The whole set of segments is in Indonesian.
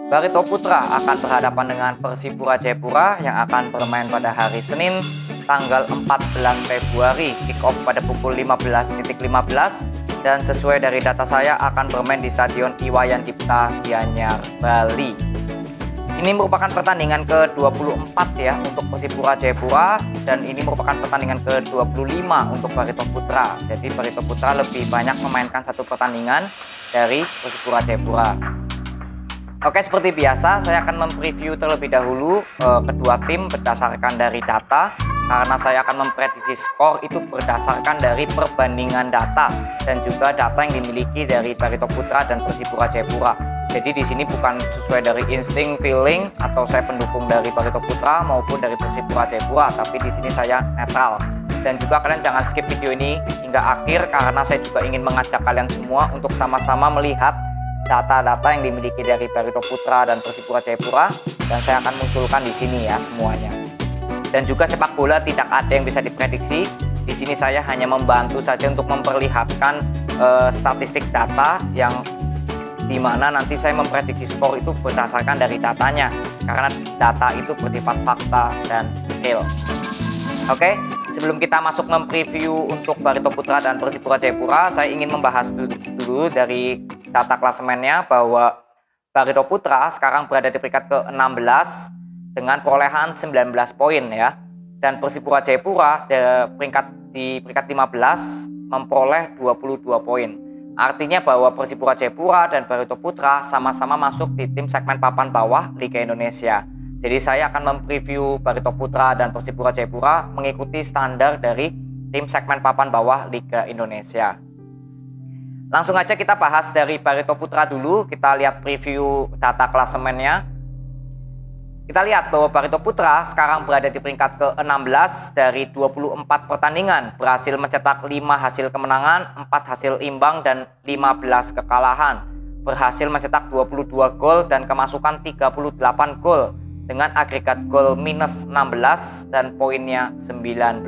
Barito Putra akan berhadapan dengan Persipura Jayapura yang akan bermain pada hari Senin tanggal 14 Februari, kick off pada pukul 15.15 dan sesuai dari data saya akan bermain di Stadion Iwayan Dipta Gianyar, Bali. Ini merupakan pertandingan ke-24 ya untuk Persipura Jayapura dan ini merupakan pertandingan ke-25 untuk Barito Putra. Jadi Barito Putra lebih banyak memainkan satu pertandingan dari Persipura Jayapura. Oke, seperti biasa saya akan mempreview terlebih dahulu kedua tim berdasarkan dari data, karena saya akan memprediksi skor itu berdasarkan dari perbandingan data dan juga data yang dimiliki dari Barito Putra dan Persipura Jayapura. Jadi di sini bukan sesuai dari insting, feeling, atau saya pendukung dari Barito Putra maupun dari Persipura Jayapura, tapi di sini saya netral. Dan juga kalian jangan skip video ini hingga akhir karena saya juga ingin mengajak kalian semua untuk sama-sama melihat data-data yang dimiliki dari Barito Putra dan Persipura Jayapura, dan saya akan munculkan di sini ya semuanya. Dan juga sepak bola tidak ada yang bisa diprediksi. Di sini saya hanya membantu saja untuk memperlihatkan statistik data yang dimana nanti saya memprediksi skor itu berdasarkan dari datanya, karena data itu bersifat fakta dan detail. Oke, sebelum kita masuk mempreview untuk Barito Putra dan Persipura Jayapura, saya ingin membahas dulu dari data klasemennya bahwa Barito Putra sekarang berada di peringkat ke-16 dengan perolehan 19 poin ya. Dan Persipura Jayapura di peringkat 15 memperoleh 22 poin. Artinya bahwa Persipura Jayapura dan Barito Putra sama-sama masuk di tim segmen papan bawah Liga Indonesia. Jadi saya akan mempreview Barito Putra dan Persipura Jayapura mengikuti standar dari tim segmen papan bawah Liga Indonesia. Langsung aja kita bahas dari Barito Putra dulu. Kita lihat preview data klasemennya. Kita lihat bahwa Barito Putra sekarang berada di peringkat ke-16 dari 24 pertandingan. Berhasil mencetak 5 hasil kemenangan, 4 hasil imbang, dan 15 kekalahan. Berhasil mencetak 22 gol dan kemasukan 38 gol dengan agregat gol minus 16 dan poinnya 19.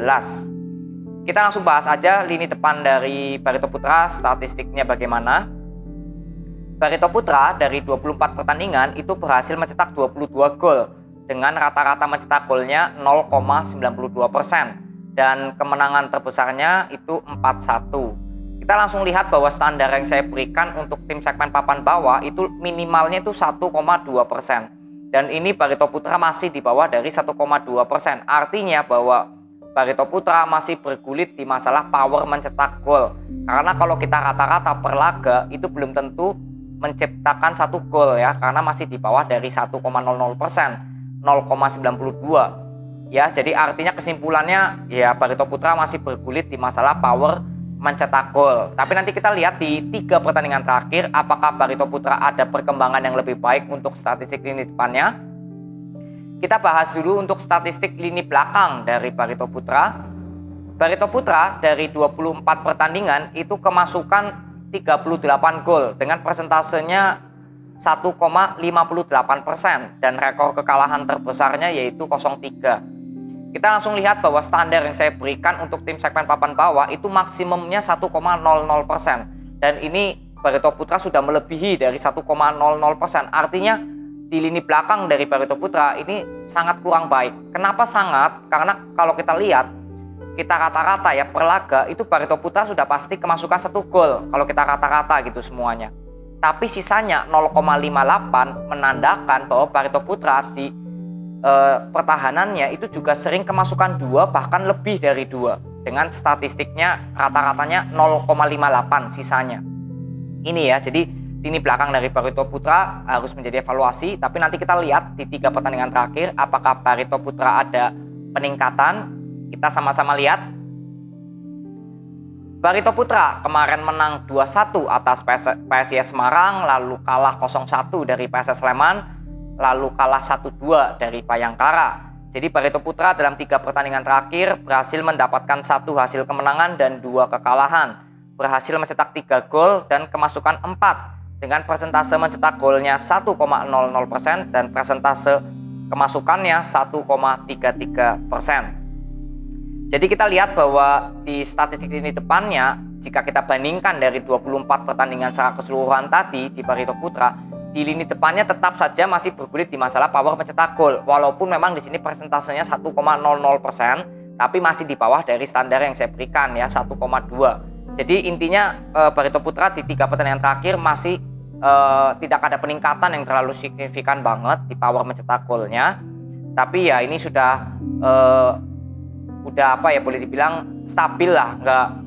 Kita langsung bahas aja lini depan dari Barito Putra, statistiknya bagaimana. Barito Putra dari 24 pertandingan itu berhasil mencetak 22 gol dengan rata-rata mencetak golnya 0,92% dan kemenangan terbesarnya itu 4-1. Kita langsung lihat bahwa standar yang saya berikan untuk tim segmen papan bawah itu minimalnya itu 1,2%. Dan ini Barito Putra masih di bawah dari 1,2%. Artinya bahwa Barito Putra masih bergulit di masalah power mencetak gol. Karena kalau kita rata-rata per laga itu belum tentu menciptakan 1 gol ya, karena masih di bawah dari 1,00%, 0,92. Ya, jadi artinya kesimpulannya ya Barito Putra masih bergulit di masalah power mencetak gol. Tapi nanti kita lihat di 3 pertandingan terakhir apakah Barito Putra ada perkembangan yang lebih baik untuk statistik lini depannya. Kita bahas dulu untuk statistik lini belakang dari Barito Putra. Barito Putra dari 24 pertandingan itu kemasukan 38 gol dengan persentasenya 1,58% dan rekor kekalahan terbesarnya yaitu 0-3. Kita langsung lihat bahwa standar yang saya berikan untuk tim segmen papan bawah itu maksimumnya 1,00% dan ini Barito Putra sudah melebihi dari 1,00%. Artinya di lini belakang dari Barito Putra ini sangat kurang baik. Kenapa sangat? Karena kalau kita lihat, kita rata-rata ya per laga itu Barito Putra sudah pasti kemasukan 1 gol kalau kita rata-rata gitu semuanya. Tapi sisanya 0,58 menandakan bahwa Barito Putra di pertahanannya itu juga sering kemasukan 2 bahkan lebih dari 2 dengan statistiknya rata-ratanya 0,58 sisanya. Ini ya, jadi lini belakang dari Barito Putra harus menjadi evaluasi, tapi nanti kita lihat di 3 pertandingan terakhir apakah Barito Putra ada peningkatan. Kita sama-sama lihat. Barito Putra kemarin menang 2-1 atas PSIS Semarang, lalu kalah 0-1 dari PSS Sleman, lalu kalah 1-2 dari Bayangkara. Jadi Barito Putra dalam 3 pertandingan terakhir berhasil mendapatkan 1 hasil kemenangan dan 2 kekalahan. Berhasil mencetak 3 gol dan kemasukan 4 dengan persentase mencetak golnya 1,00% dan persentase kemasukannya 1,33%. Jadi kita lihat bahwa di statistik ini depannya, jika kita bandingkan dari 24 pertandingan secara keseluruhan tadi di Barito Putra, di lini depannya tetap saja masih bergulit di masalah power mencetak gol. Walaupun memang di sini persentasenya 1,00%, tapi masih di bawah dari standar yang saya berikan ya, 1,2. Jadi intinya Barito Putra di 3 pertandingan terakhir masih tidak ada peningkatan yang terlalu signifikan banget di power mencetak golnya. Tapi ya ini sudah boleh dibilang stabil lah,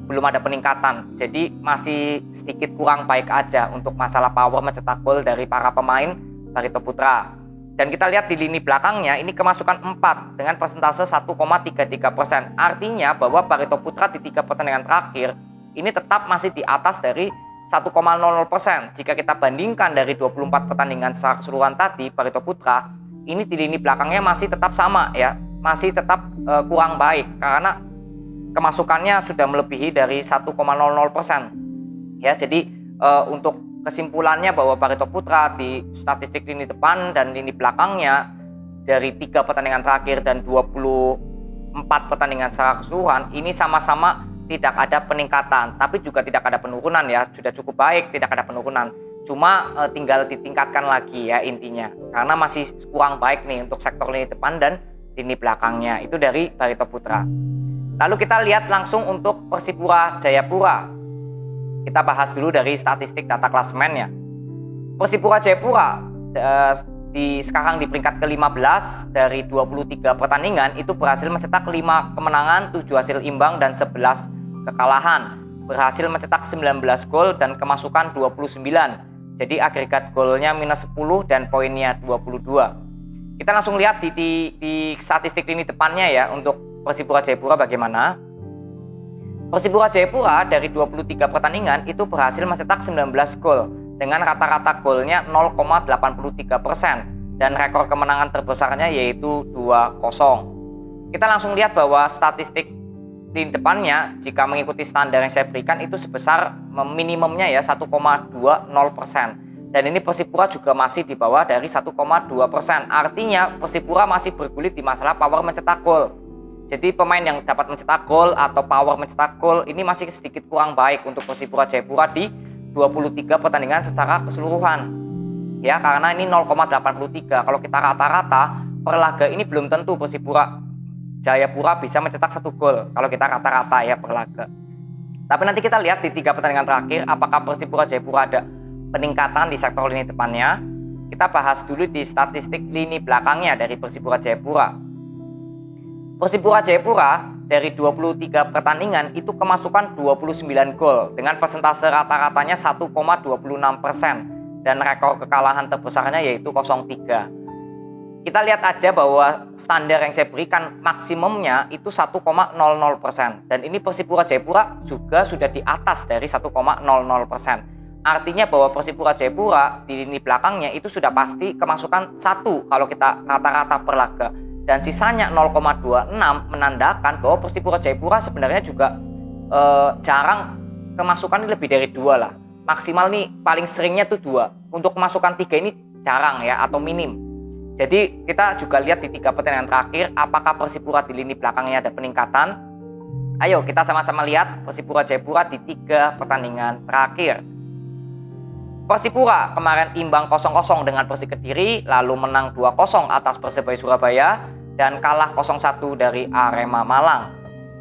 belum ada peningkatan. Jadi masih sedikit kurang baik aja untuk masalah power mencetak gol dari para pemain Barito Putra. Dan kita lihat di lini belakangnya ini kemasukan 4 dengan persentase 1,33%. Artinya bahwa Barito Putra di 3 pertandingan terakhir ini tetap masih di atas dari 1,00%. Jika kita bandingkan dari 24 pertandingan secara keseluruhan tadi, Barito Putra ini di lini belakangnya masih tetap sama ya, masih tetap kurang baik karena kemasukannya sudah melebihi dari 1,00%. Ya, jadi untuk kesimpulannya bahwa Barito Putra di statistik lini depan dan lini belakangnya dari 3 pertandingan terakhir dan 24 pertandingan secara keseluruhan ini sama-sama tidak ada peningkatan, tapi juga tidak ada penurunan ya, sudah cukup baik, tidak ada penurunan. Cuma tinggal ditingkatkan lagi ya intinya, karena masih kurang baik nih untuk sektor lini depan dan lini belakangnya. Itu dari Barito Putra. Lalu kita lihat langsung untuk Persipura Jayapura. Kita bahas dulu dari statistik data klasemennya. Persipura Jayapura sekarang di peringkat ke-15 dari 23 pertandingan itu berhasil mencetak 5 kemenangan, 7 hasil imbang dan 11 kekalahan. Berhasil mencetak 19 gol dan kemasukan 29. Jadi agregat golnya -10 dan poinnya 22. Kita langsung lihat di statistik lini depannya ya untuk Persipura Jayapura bagaimana. Persipura Jayapura dari 23 pertandingan itu berhasil mencetak 19 gol dengan rata-rata golnya 0,83% dan rekor kemenangan terbesarnya yaitu 2-0. Kita langsung lihat bahwa statistik di depannya jika mengikuti standar yang saya berikan itu sebesar minimumnya ya 1,20%. Dan ini Persipura juga masih di bawah dari 1,2%. Artinya Persipura masih bergulit di masalah power mencetak gol. Jadi pemain yang dapat mencetak gol atau power mencetak gol ini masih sedikit kurang baik untuk Persipura Jayapura di 23 pertandingan secara keseluruhan. Ya, karena ini 0,83. Kalau kita rata-rata per laga ini belum tentu Persipura Jayapura bisa mencetak 1 gol kalau kita rata-rata ya per laga. Tapi nanti kita lihat di 3 pertandingan terakhir apakah Persipura Jayapura ada peningkatan di sektor lini depannya. Kita bahas dulu di statistik lini belakangnya dari Persipura Jayapura. Persipura Jayapura dari 23 pertandingan itu kemasukan 29 gol dengan persentase rata-ratanya 1,26% dan rekor kekalahan terbesarnya yaitu 0-3. Kita lihat aja bahwa standar yang saya berikan maksimumnya itu 1,00% dan ini Persipura Jayapura juga sudah di atas dari 1,00%. Artinya bahwa Persipura Jayapura di lini belakangnya itu sudah pasti kemasukan 1 kalau kita rata-rata per laga dan sisanya 0,26 menandakan bahwa Persipura Jayapura sebenarnya juga jarang kemasukan lebih dari 2 lah. Maksimal nih paling seringnya tuh 2. Untuk kemasukan 3 ini jarang ya atau minim. Jadi kita juga lihat di 3 pertandingan terakhir apakah Persipura di lini belakangnya ada peningkatan. Ayo kita sama-sama lihat Persipura Jayapura di 3 pertandingan terakhir. Persipura kemarin imbang 0-0 dengan Persik Kediri, lalu menang 2-0 atas Persebaya Surabaya dan kalah 0-1 dari Arema Malang.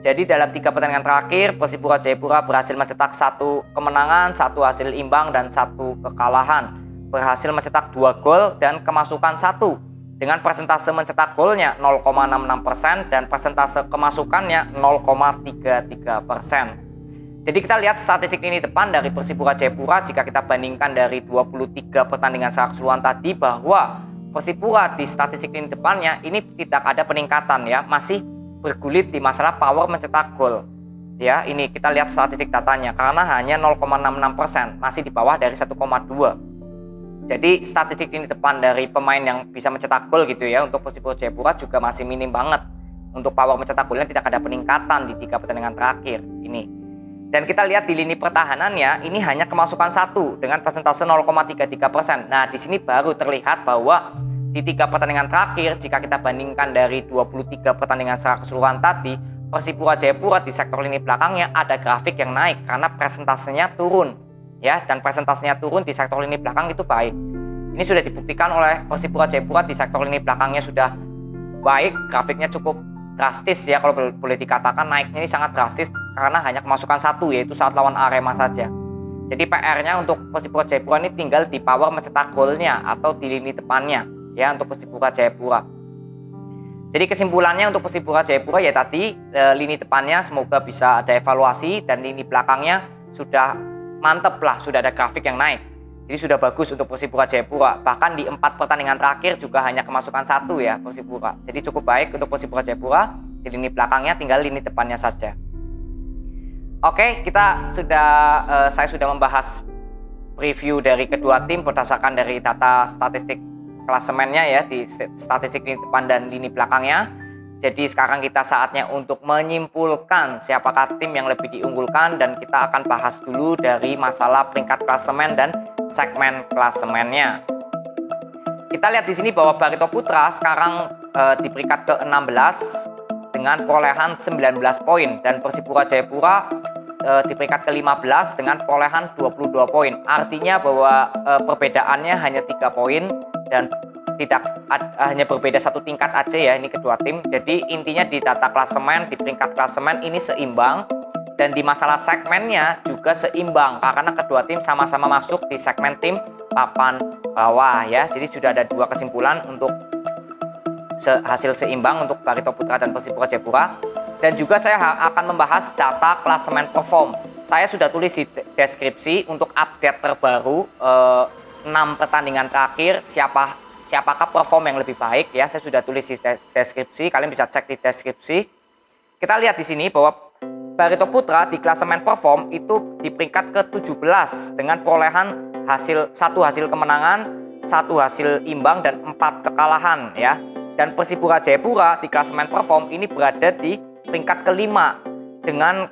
Jadi dalam 3 pertandingan terakhir Persipura Jayapura berhasil mencetak 1 kemenangan, 1 hasil imbang dan 1 kekalahan. Berhasil mencetak 2 gol dan kemasukan 1 dengan persentase mencetak golnya 0,66% dan persentase kemasukannya 0,33%. Jadi kita lihat statistik ini depan dari Persipura Jayapura jika kita bandingkan dari 23 pertandingan secara keseluruhan tadi bahwa Persipura di statistik ini depannya ini tidak ada peningkatan ya, masih bergulit di masalah power mencetak gol. Ya, ini kita lihat statistik datanya karena hanya 0,66%, masih di bawah dari 1,2. Jadi statistik ini depan dari pemain yang bisa mencetak gol gitu ya untuk Persipura Jayapura juga masih minim banget. Untuk power mencetak golnya tidak ada peningkatan di 3 pertandingan terakhir ini. Dan kita lihat di lini pertahanannya ini hanya kemasukan 1 dengan persentase 0,33%. Nah, di sini baru terlihat bahwa di 3 pertandingan terakhir jika kita bandingkan dari 23 pertandingan secara keseluruhan tadi, Persipura Jayapura di sektor lini belakangnya ada grafik yang naik karena presentasenya turun. Ya, dan presentasenya turun di sektor lini belakang itu baik. Ini Ini sudah dibuktikan oleh Persipura Jayapura di sektor lini belakangnya sudah baik, grafiknya cukup drastis ya, kalau boleh dikatakan naiknya ini sangat drastis karena hanya kemasukan satu, yaitu saat lawan Arema saja. Jadi PR-nya untuk Persipura Jayapura ini tinggal di power mencetak golnya atau di lini depannya ya untuk Persipura Jayapura. Jadi kesimpulannya untuk Persipura Jayapura ya tadi lini depannya semoga bisa ada evaluasi dan lini belakangnya sudah mantep lah, sudah ada grafik yang naik. Jadi sudah bagus untuk Persipura Jayapura. Bahkan di 4 pertandingan terakhir juga hanya kemasukan 1 ya Persipura. Jadi cukup baik untuk Persipura Jayapura. Di lini belakangnya tinggal lini depannya saja. Oke, saya sudah membahas preview dari kedua tim berdasarkan dari data statistik klasemennya ya di statistik lini depan dan lini belakangnya. Jadi sekarang kita saatnya untuk menyimpulkan siapakah tim yang lebih diunggulkan, dan kita akan bahas dulu dari masalah peringkat klasemen dan segmen klasemennya. Kita lihat di sini bahwa Barito Putra sekarang di peringkat ke-16 dengan perolehan 19 poin dan Persipura Jayapura di peringkat ke-15 dengan perolehan 22 poin. Artinya bahwa perbedaannya hanya 3 poin dan hanya berbeda 1 tingkat aja ya ini kedua tim. Jadi intinya di data klasemen, di peringkat klasemen ini seimbang, dan di masalah segmennya juga seimbang karena kedua tim sama-sama masuk di segmen tim papan bawah ya. Jadi sudah ada 2 kesimpulan untuk hasil seimbang untuk Barito Putra dan Persipura Jayapura. Dan juga saya akan membahas data klasemen perform. Saya sudah tulis di deskripsi untuk update terbaru 6 pertandingan terakhir siapakah perform yang lebih baik ya. Saya sudah tulis di deskripsi, kalian bisa cek di deskripsi. Kita lihat di sini bahwa Barito Putra di klasemen perform itu di peringkat ke-17 dengan perolehan 1 hasil kemenangan, 1 hasil imbang dan 4 kekalahan ya. Dan Persipura Jayapura di klasemen perform ini berada di peringkat ke-5 dengan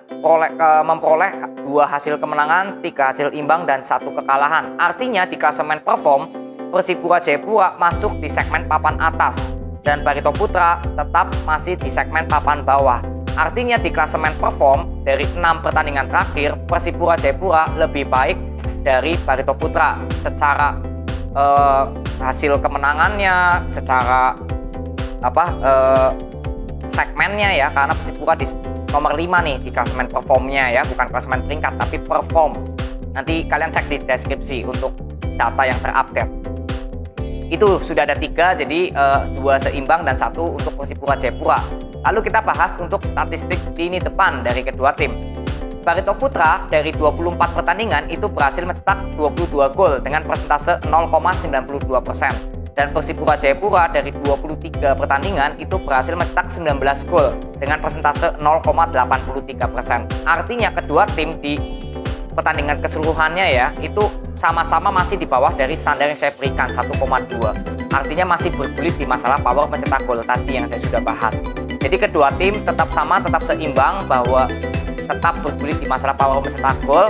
memperoleh 2 hasil kemenangan, 3 hasil imbang dan 1 kekalahan. Artinya di klasemen perform Persipura Jayapura masuk di segmen papan atas dan Barito Putra tetap masih di segmen papan bawah. Artinya di klasemen perform dari 6 pertandingan terakhir Persipura Jayapura lebih baik dari Barito Putra secara hasil kemenangannya, secara segmennya ya, karena Persipura di nomor 5 nih di klasemen performnya ya, bukan klasemen peringkat tapi perform. Nanti kalian cek di deskripsi untuk data yang terupdate. Itu sudah ada 3, jadi 2 seimbang dan 1 untuk Persipura Jayapura. Lalu kita bahas untuk statistik lini depan dari kedua tim. Barito Putra dari 24 pertandingan itu berhasil mencetak 22 gol dengan persentase 0,92%. Dan Persipura Jayapura dari 23 pertandingan itu berhasil mencetak 19 gol dengan persentase 0,83%. Artinya kedua tim di pertandingan keseluruhannya ya itu sama-sama masih di bawah dari standar yang saya berikan 1,2. Artinya masih bergulit di masalah power mencetak gol tadi yang saya sudah bahas. Jadi kedua tim tetap sama, tetap seimbang, bahwa tetap bergulit di masalah power mencetak gol.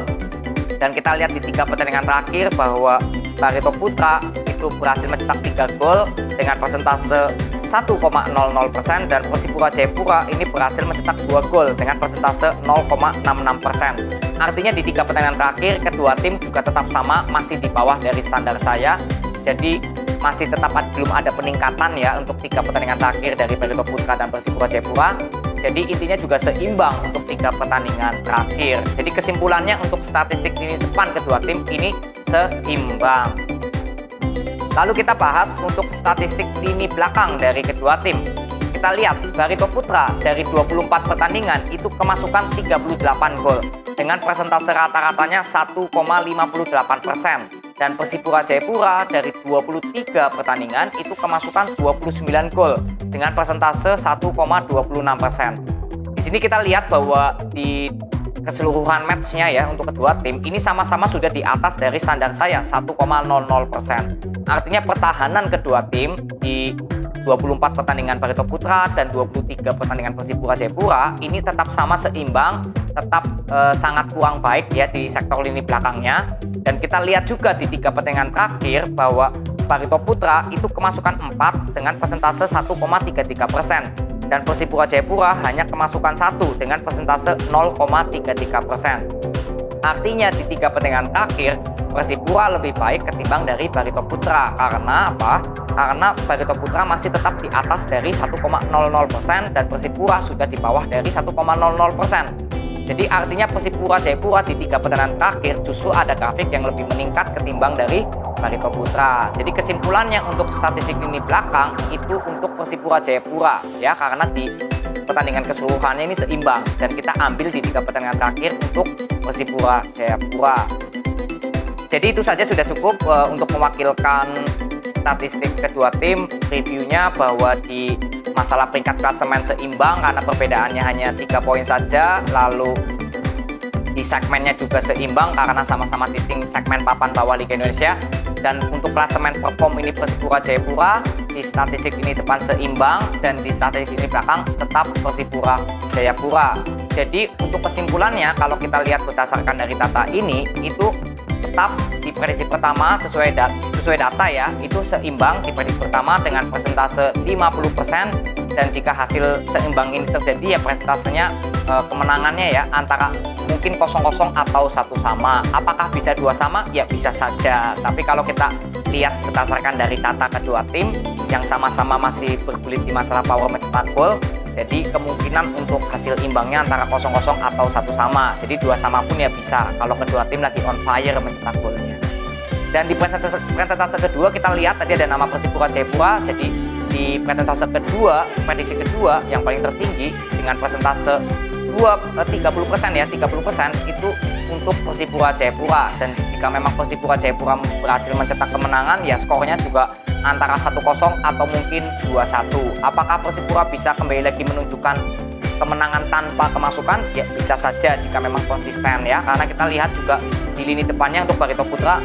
Dan kita lihat di 3 pertandingan terakhir bahwa Barito Putra itu berhasil mencetak 3 gol dengan persentase 1,00% dan Persipura Jayapura ini berhasil mencetak 2 gol dengan persentase 0,66%. Artinya di 3 pertandingan terakhir kedua tim juga tetap sama, masih di bawah dari standar saya. Jadi masih tetap belum ada peningkatan ya untuk 3 pertandingan terakhir dari Barito Putra dan Persipura Jayapura. Jadi intinya juga seimbang untuk 3 pertandingan terakhir. Jadi kesimpulannya untuk statistik lini depan kedua tim ini seimbang. Lalu kita bahas untuk statistik lini belakang dari kedua tim. Kita lihat Barito Putra dari 24 pertandingan itu kemasukan 38 gol dengan persentase rata-ratanya 1,58%. Dan Persipura Jayapura dari 23 pertandingan itu kemasukan 29 gol dengan persentase 1,26%. Di sini kita lihat bahwa di keseluruhan matchnya ya untuk kedua tim ini sama-sama sudah di atas dari standar saya 1,00%. Artinya pertahanan kedua tim di 24 pertandingan Barito Putra dan 23 pertandingan Persipura Jayapura ini tetap sama seimbang, tetap sangat kurang baik ya di sektor lini belakangnya. Dan kita lihat juga di 3 pertandingan terakhir bahwa Barito Putra itu kemasukan 4 dengan persentase 1,33%. Dan Persipura Jayapura hanya kemasukan 1 dengan persentase 0,33%. Artinya di 3 pertandingan terakhir Persipura lebih baik ketimbang dari Barito Putra. Karena apa? Karena Barito Putra masih tetap di atas dari 1,00% dan Persipura sudah di bawah dari 1,00%. Jadi artinya Persipura Jayapura di 3 pertandingan terakhir justru ada grafik yang lebih meningkat ketimbang dari Barito Putra. Jadi kesimpulannya untuk statistik lini belakang itu untuk Persipura Jayapura ya, karena di pertandingan keseluruhannya ini seimbang dan kita ambil di 3 pertandingan terakhir untuk Persipura Jayapura. Jadi itu saja sudah cukup untuk mewakilkan statistik kedua tim. Reviewnya bahwa di masalah peringkat klasemen seimbang karena perbedaannya hanya 3 poin saja, lalu di segmennya juga seimbang karena sama-sama di tim segmen papan bawah Liga Indonesia, dan untuk klasemen perform ini Persipura Jayapura di statistik ini depan seimbang dan di statistik ini belakang tetap Persipura Jayapura. Jadi untuk kesimpulannya kalau kita lihat berdasarkan dari data ini itu tetap di prediksi pertama sesuai data ya, itu seimbang di prediksi pertama dengan persentase 50%, dan jika hasil seimbang ini terjadi ya persentasenya kemenangannya ya antara mungkin 0-0 atau 1 sama. Apakah bisa 2 sama? Ya bisa saja. Tapi kalau kita lihat berdasarkan dari data kedua tim yang sama-sama masih bergulit di masalah power mencetak gol, jadi kemungkinan untuk hasil imbangnya antara 0-0 atau 1 sama. Jadi 2 sama pun ya bisa kalau kedua tim lagi on fire mencetak golnya. Dan di persentase kedua kita lihat tadi ada nama Persipura Jayapura. Jadi di persentase kedua, prediksi kedua yang paling tertinggi dengan persentase 30% ya, 30% itu untuk Persipura Jayapura. Dan jika memang Persipura Jayapura berhasil mencetak kemenangan ya skornya juga antara 1-0 atau mungkin 2-1. Apakah Persipura bisa kembali lagi menunjukkan kemenangan tanpa kemasukan? Ya bisa saja jika memang konsisten ya, karena kita lihat juga di lini depannya untuk Barito Putra,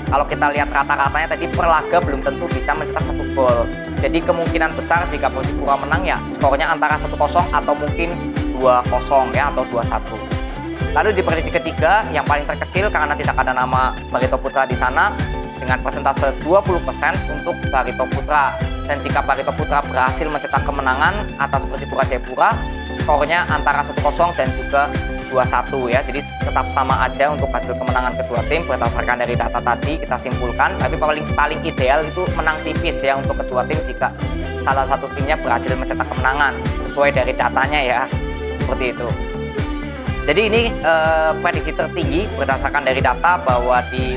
kalau kita lihat rata-ratanya tadi per laga belum tentu bisa mencetak 1 gol. Jadi kemungkinan besar jika Persipura menang ya skornya antara 1-0 atau mungkin 2-0 ya, atau 2-1. Lalu di prediksi ketiga yang paling terkecil karena tidak ada nama Barito Putra di sana dengan persentase 20% untuk Barito Putra. Dan jika Barito Putra berhasil mencetak kemenangan atas Persipura Jayapura, skornya antara 1-0 dan juga 2-1 ya. Jadi tetap sama aja untuk hasil kemenangan kedua tim berdasarkan dari data tadi kita simpulkan. Tapi paling ideal itu menang tipis ya untuk kedua tim jika salah satu timnya berhasil mencetak kemenangan sesuai dari datanya ya. Seperti itu. Jadi ini prediksi tertinggi berdasarkan dari data bahwa di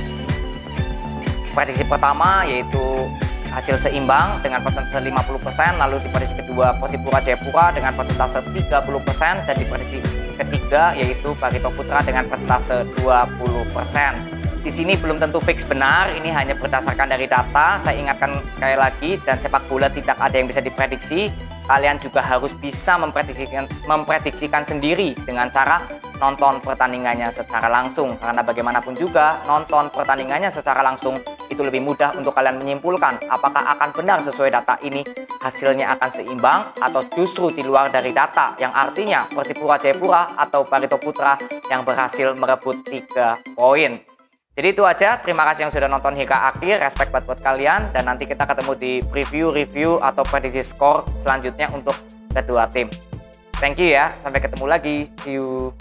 prediksi pertama yaitu hasil seimbang dengan persentase 50%, lalu di prediksi kedua Persipura Jayapura dengan persentase 30%, dan di prediksi ketiga yaitu Barito Putra dengan persentase 20%. Di sini belum tentu fix benar, ini hanya berdasarkan dari data. Saya ingatkan sekali lagi, dan sepak bola tidak ada yang bisa diprediksi. Kalian juga harus bisa memprediksikan sendiri dengan cara nonton pertandingannya secara langsung. Karena bagaimanapun juga, nonton pertandingannya secara langsung itu lebih mudah untuk kalian menyimpulkan apakah akan benar sesuai data ini hasilnya akan seimbang atau justru di luar dari data, yang artinya Persipura Jayapura atau Barito Putra yang berhasil merebut 3 poin. Jadi itu aja, terima kasih yang sudah nonton hingga akhir, respect buat kalian, dan nanti kita ketemu di preview, review, atau prediksi skor selanjutnya untuk kedua tim. Thank you ya, sampai ketemu lagi, see you.